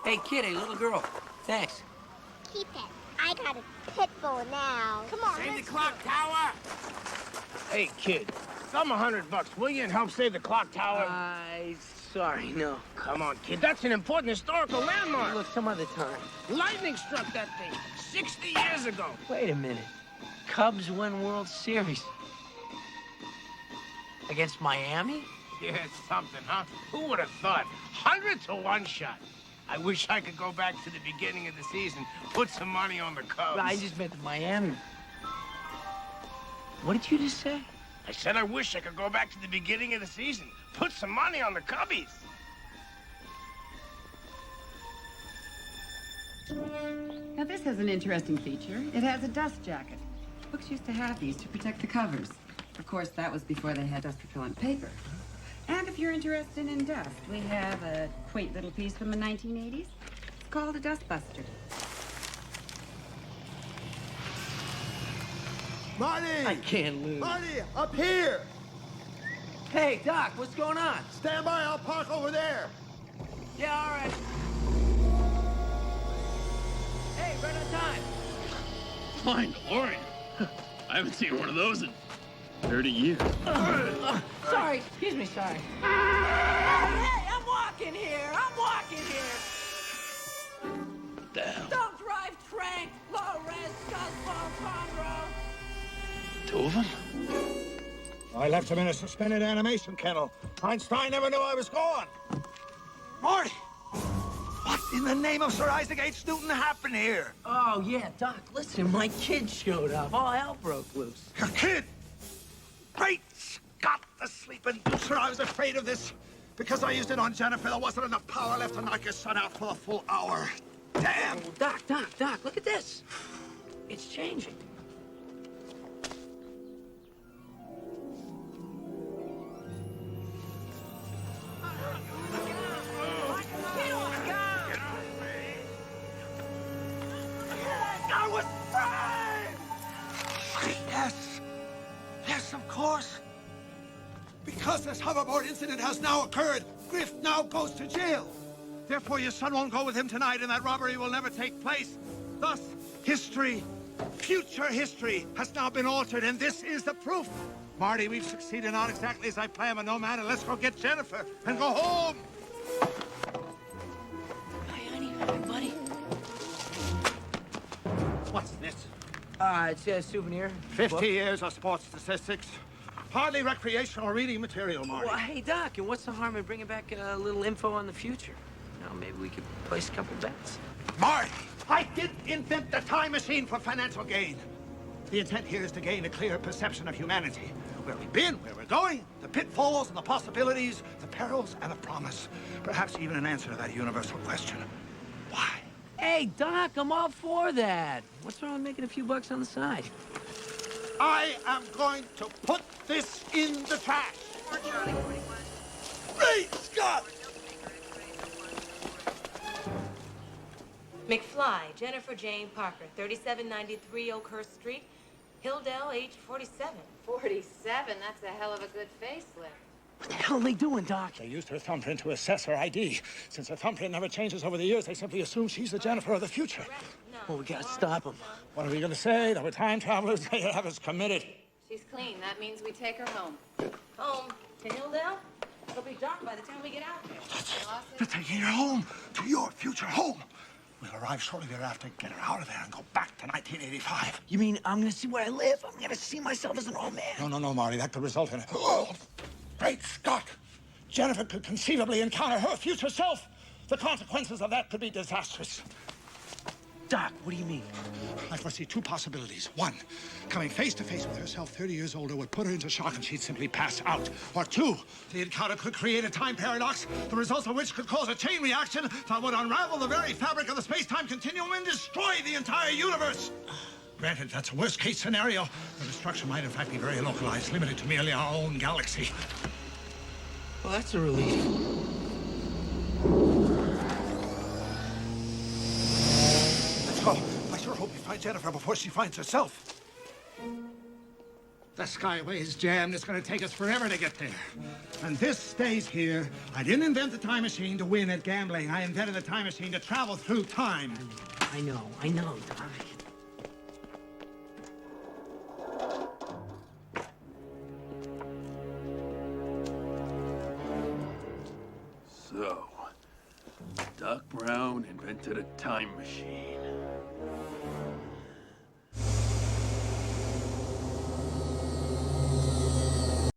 Hey, kid, hey, little girl. Thanks. Keep it. I got a pit bull now. Come on, Save the let's clock tower! Hey, kid, thumb $100, will you, and help save the clock tower? Sorry, no. Come on, kid, that's an important historical landmark. Look, some other time. Lightning struck that thing 60 years ago. Wait a minute. Cubs win World Series. Against Miami? Yeah, it's something, huh? Who would have thought? 100 to 1 shot. I wish I could go back to the beginning of the season, put some money on the Cubs. I just meant Miami. What did you just say? I said I wish I could go back to the beginning of the season, put some money on the Cubbies. Now this has an interesting feature. It has a dust jacket. Books used to have these to protect the covers. Of course, that was before they had dust repellent paper. And if you're interested in dust, we have a quaint little piece from the 1980s. It's called a dust buster. Marty! I can't lose. Marty, up here! Hey, Doc, what's going on? Stand by, I'll park over there. Yeah, all right. Hey, right on time. Flying DeLorean. I haven't seen one of those in 30 years. Sorry, excuse me, sorry. Hey, I'm walking here. I'm walking here. What the hell? Don't drive Trank, low-res, Scuzzball, Conroe. 2 of them? I left him in a suspended animation kennel. Einstein never knew I was gone. Marty! What in the name of Sir Isaac H. Newton happened here? Oh, yeah, Doc, listen, my kid showed up. All hell broke loose. Your kid? Great Scott, the sleep inducer. I was afraid of this. Because I used it on Jennifer, there wasn't enough power left to knock your son out for a full hour. Damn! Oh, Doc, look at this. It's changing. I was brave! Yes. Yes, of course. Because this hoverboard incident has now occurred, Griff now goes to jail. Therefore, your son won't go with him tonight, and that robbery will never take place. Thus, history, future history, has now been altered, and this is the proof. Marty, we've succeeded not exactly as I planned, but no matter. Let's go get Jennifer and go home. Hi, honey, buddy. What's this? It's a souvenir. 50 years of sports statistics. Hardly recreational reading material, Marty. Well, hey, Doc, and what's the harm in bringing back a little info on the future? You know, maybe we could place a couple bets. Marty, I didn't invent the time machine for financial gain. The intent here is to gain a clear perception of humanity. Where we've been, where we're going, the pitfalls and the possibilities, the perils and the promise. Perhaps even an answer to that universal question. Why? Hey, Doc, I'm all for that. What's wrong with making a few bucks on the side? I am going to put this in the trash. Great Scott! McFly, Jennifer Jane Parker, 3793 Oakhurst Street, Hilldale, age 47. 47? That's a hell of a good facelift. What the hell are they doing, Doc? They used her thumbprint to assess her ID. Since her thumbprint never changes over the years, they simply assume she's the Jennifer of the future. Well, we gotta stop them. What are we going to say? That we're time travelers? They have us committed. She's clean. That means we take her home. Home to Hilldale? It'll be dark by the time we get out there. They're taking her home to your future home. We'll arrive shortly thereafter, get her out of there, and go back to 1985. You mean I'm gonna see where I live? I'm gonna see myself as an old man? No, Marty. That could result in... Oh, great Scott! Jennifer could conceivably encounter her future self. The consequences of that could be disastrous. Doc, what do you mean? I foresee 2 possibilities. 1, coming face to face with herself 30 years older would put her into shock and she'd simply pass out. Or 2, the encounter could create a time paradox, the results of which could cause a chain reaction that would unravel the very fabric of the space-time continuum and destroy the entire universe. Granted, that's a worst-case scenario. The destruction might, in fact, be very localized, limited to merely our own galaxy. Well, that's a relief. Let's go. I sure hope you find Jennifer before she finds herself. The skyway is jammed. It's going to take us forever to get there. And this stays here. I didn't invent the time machine to win at gambling. I invented the time machine to travel through time. I know, Doc. So, Doc Brown invented a time machine.